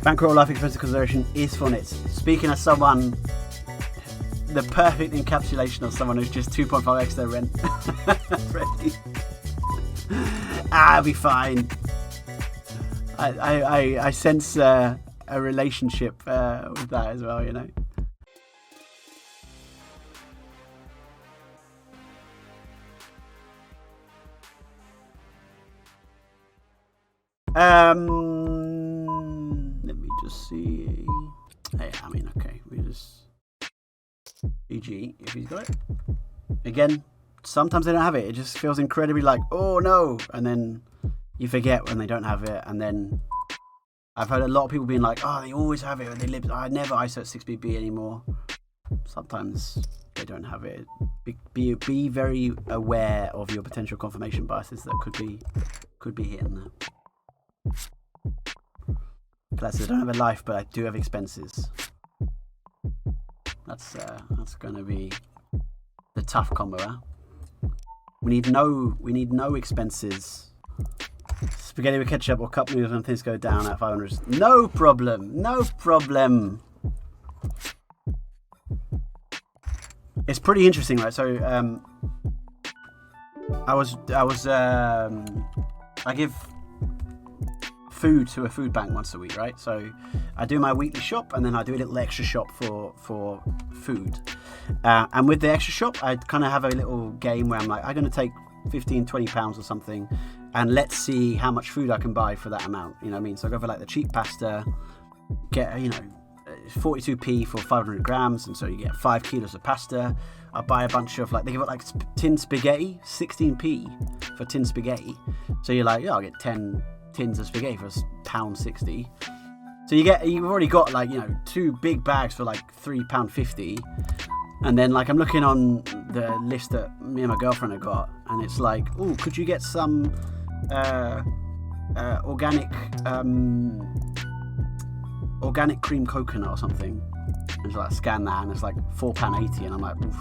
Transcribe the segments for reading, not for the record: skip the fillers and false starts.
Bankroll life expense consideration is for it. Speaking as someone, the perfect encapsulation of someone who's just 2.5x their rent. Ready. I'll be fine. I sense a relationship with that as well, you know. Let me just see. Hey, I mean, okay, we just GG if he's got it. Again, sometimes they don't have it. It just feels incredibly like, oh no, and then you forget when they don't have it, and then I've heard a lot of people being like, oh, they always have it, and they live. I never ISO at 6BB anymore. Sometimes they don't have it. Be very aware of your potential confirmation biases that could be hitting there. Plus, I don't have a life, but I do have expenses. That's going to be the tough combo. Huh? We need no expenses. Spaghetti with ketchup or cup noodles when things go down at 500. No problem. No problem. It's pretty interesting, right? So I give food to a food bank once a week, right? So I do my weekly shop, and then I do a little extra shop for food. And with the extra shop, I kind of have a little game where I'm like, I'm going to take 15, 20 pounds or something, and let's see how much food I can buy for that amount. You know what I mean? So I go for like the cheap pasta, get 42p for 500 grams, and so you get 5 kilos of pasta. I buy a bunch of they give it like tin spaghetti, 16p for tin spaghetti. So you're like, yeah, I'll get 10 tins of spaghetti for £1.60. So you've already got 2 big bags for £3.50. And then I'm looking on the list that me and my girlfriend have got, and it's like, oh, could you get some organic cream coconut or something? And so I scan that, and it's like £4.80, and I'm like, oof.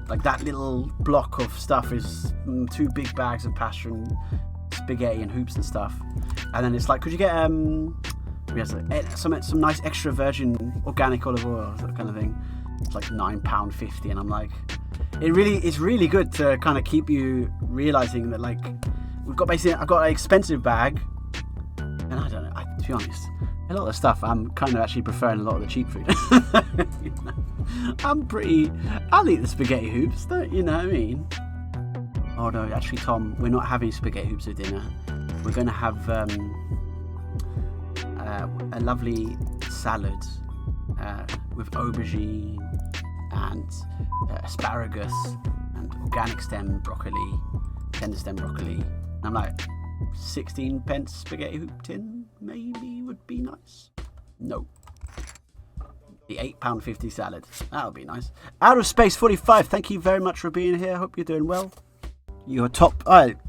That little block of stuff is 2 big bags of pasta and spaghetti and hoops and stuff. And then it's like, could you get some nice extra virgin organic olive oil, that kind of thing? It's like £9.50, and I'm like, it's really good to kind of keep you realizing that I've got an expensive bag, and I don't know, to be honest, a lot of the stuff I'm kind of actually preferring a lot of the cheap food. I'll eat the spaghetti hoops, you know what I mean? Oh no, actually, Tom, we're not having spaghetti hoops for dinner. We're going to have a lovely salad with aubergine and asparagus and organic stem broccoli, tender stem broccoli. And I'm like, 16p spaghetti hoop tin maybe would be nice. No. The £8.50 salad. That would be nice. Out of Space 45, thank you very much for being here. Hope you're doing well. Your top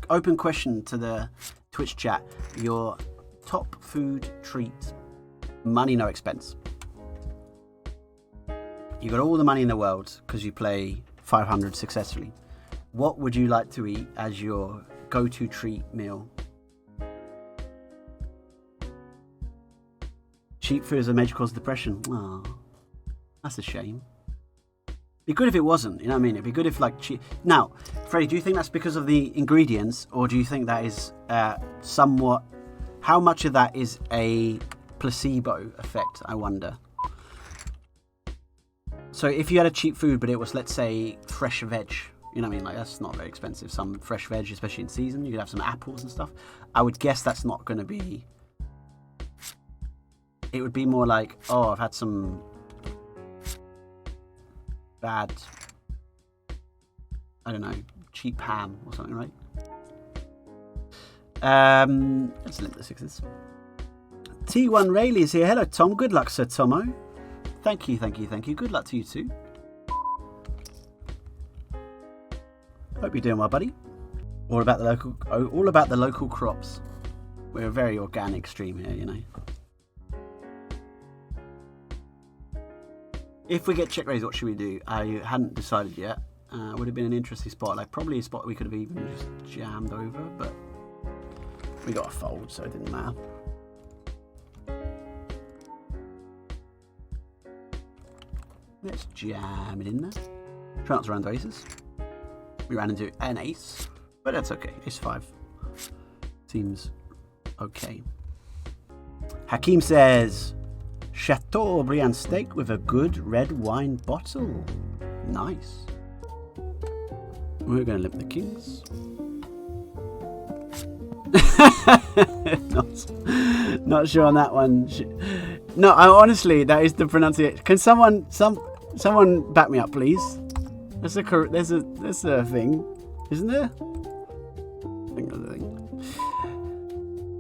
open question to the Twitch chat. Your top food treat, money no expense. You got all the money in the world because you play 500 successfully. What would you like to eat as your go-to treat meal? Cheap food is a major cause of depression. Oh, that's a shame. Be good if it wasn't, you know what I mean? It'd be good if cheap. Now, Freddie, do you think that's because of the ingredients, or do you think that is somewhat? How much of that is a placebo effect? I wonder. So if you had a cheap food, but it was, let's say, fresh veg, you know what I mean? That's not very expensive. Some fresh veg, especially in season, you could have some apples and stuff. I would guess that's not going to be. It would be more like, oh, I've had some bad, I don't know, cheap ham or something, right? Let's limit the sixes. T1 Rayleigh is here. Hello, Tom. Good luck, Sir Tomo. Thank you. Good luck to you too. Hope you're doing well, buddy. All about the local crops. We're a very organic stream here, you know. If we get check raise, what should we do? I hadn't decided yet. Would have been an interesting spot. Probably a spot we could have even just jammed over, but we got a fold, so it didn't matter. Let's jam it in there. Try not to run into aces. We ran into an ace, but that's okay. Ace 5 seems okay. Hakeem says, Chateaubriand steak with a good red wine bottle. Nice. We're going to limp the kings. not sure on that one. No, honestly, that is the pronunciation. Can someone back me up, please? There's a thing, isn't there?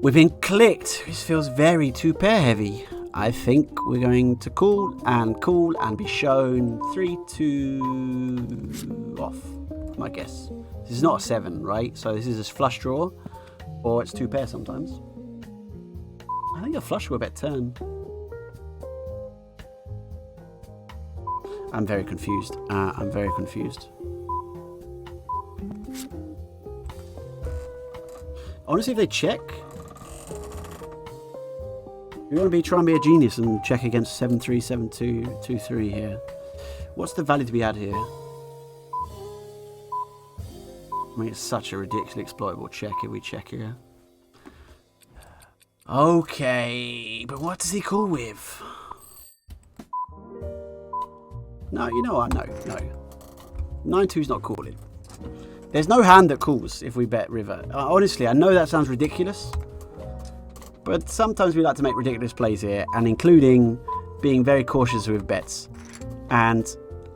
We've been clicked. This feels very two-pair heavy. I think we're going to call and be shown 3-2 off. My guess. This is not a 7, right? So this is a flush draw, or it's two-pair sometimes. I think a flush will bet turn. I'm very confused. I'm very confused. Honestly, if they check, you want to try and be a genius and check against 7-3, 7-2, 2-3 here. What's the value to be had here? I mean, it's such a ridiculously exploitable check if we check here. Okay, but what does he call with? No, you know what? No. 9-2's not calling. There's no hand that calls if we bet river. Honestly, I know that sounds ridiculous, but sometimes we like to make ridiculous plays here, and including being very cautious with bets. And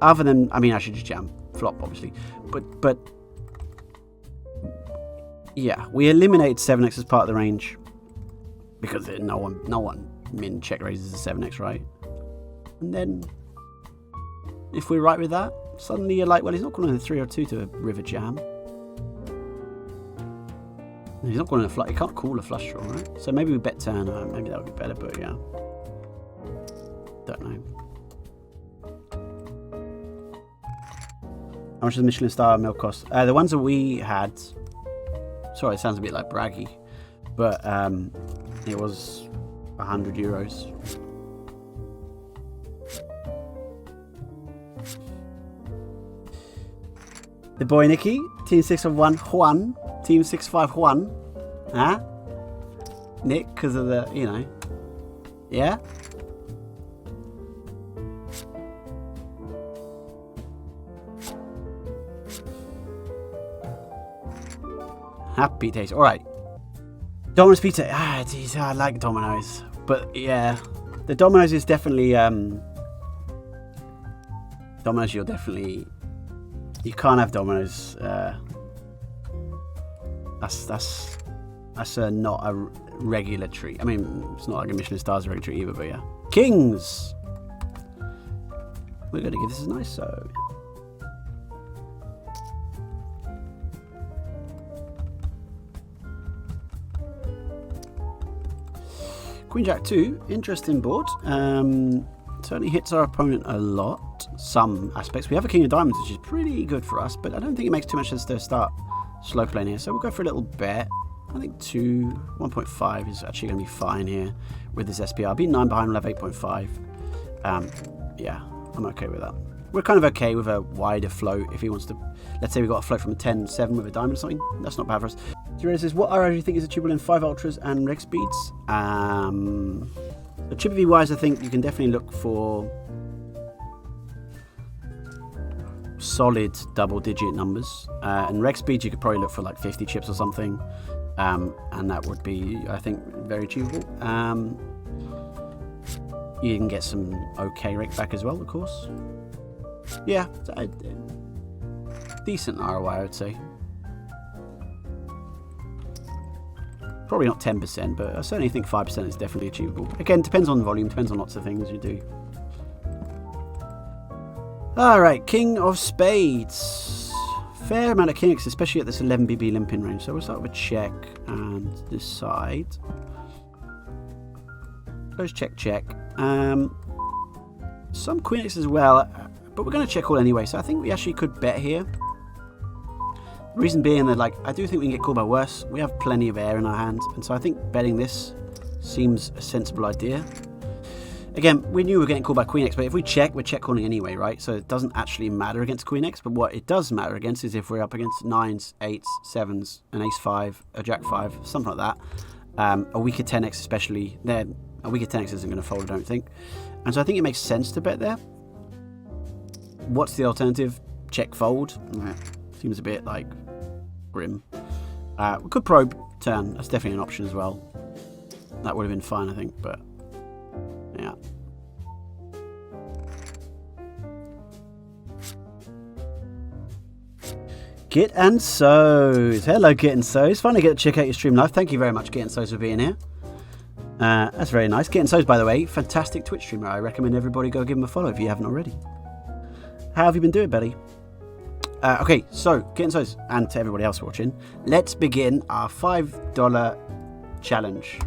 other than, I mean, I should just jam flop, obviously, but yeah, we eliminated 7x as part of the range because no one min check raises a 7x, right? And then if we're right with that, suddenly you're like, well, he's not calling a 3 or 2 to a river jam. He's not calling a flush. He can't call a flush draw, right? So maybe we bet turn. Maybe that would be better, but yeah, don't know. How much does Michelin star meal cost? The ones that we had. Sorry, it sounds a bit like braggy, but it was €100. The boy Nicky, Team 651 Juan, Team 65 Juan, huh? Nick, because of the, you know, yeah? Happy days. All right. Domino's Pizza. Geez, I like Domino's, but yeah, the Domino's is definitely Domino's. You can't have Domino's. That's not a regular treat. I mean, it's not like a Michelin star's a regular treat either, but yeah. Kings. We're gonna give this a nice so. Queen Jack 2, interesting board. Certainly hits our opponent a lot. Some aspects. We have a King of Diamonds, which is pretty good for us, but I don't think it makes too much sense to start slow playing here. So we'll go for a little bet. I think 1.5 is actually going to be fine here with this SPR. Beat 9 behind, we'll have 8.5. Yeah, I'm okay with that. We're kind of okay with a wider float if he wants to. Let's say we got a float from a 10-7 with a diamond or something. That's not bad for us. Zero says, what RR do you think is achievable in 5 ultras and reg speeds? The Chippy V wise, I think you can definitely look for solid double-digit numbers. And reg speeds, you could probably look for like 50 chips or something, and that would be, I think, very achievable. You can get some okay reg back as well, of course. Yeah, decent ROI, I would say. Probably not 10%, but I certainly think 5% is definitely achievable. Again, depends on volume, depends on lots of things you do. Alright, King of Spades. Fair amount of kings, especially at this 11BB limping range. So we'll start with a check and decide. Goes check, check. Some Queen X as well, but we're going to check all anyway. So I think we actually could bet here. Reason being that, like, I do think we can get called by worse. We have plenty of air in our hand, and so I think betting this seems a sensible idea. Again, we knew we were getting called by Queen X, but if we check, we're check calling anyway, right? So it doesn't actually matter against Queen X, but what it does matter against is if we're up against 9s, 8s, 7s, an Ace 5, a Jack 5, something like that. A weaker 10X especially, then a weaker 10X isn't going to fold, I don't think. And so I think it makes sense to bet there. What's the alternative? Check fold. Seems a bit like grim. We could probe turn. That's definitely an option as well. That would have been fine, I think, but yeah. Git and So's. Hello, Git and So's. Finally get to check out your stream live. Thank you very much, Git and So's, for being here. That's very nice. Git and So's, by the way, fantastic Twitch streamer. I recommend everybody go give him a follow if you haven't already. How have you been doing, buddy? Okay, so Git and So's, and to everybody else watching, let's begin our $5 challenge.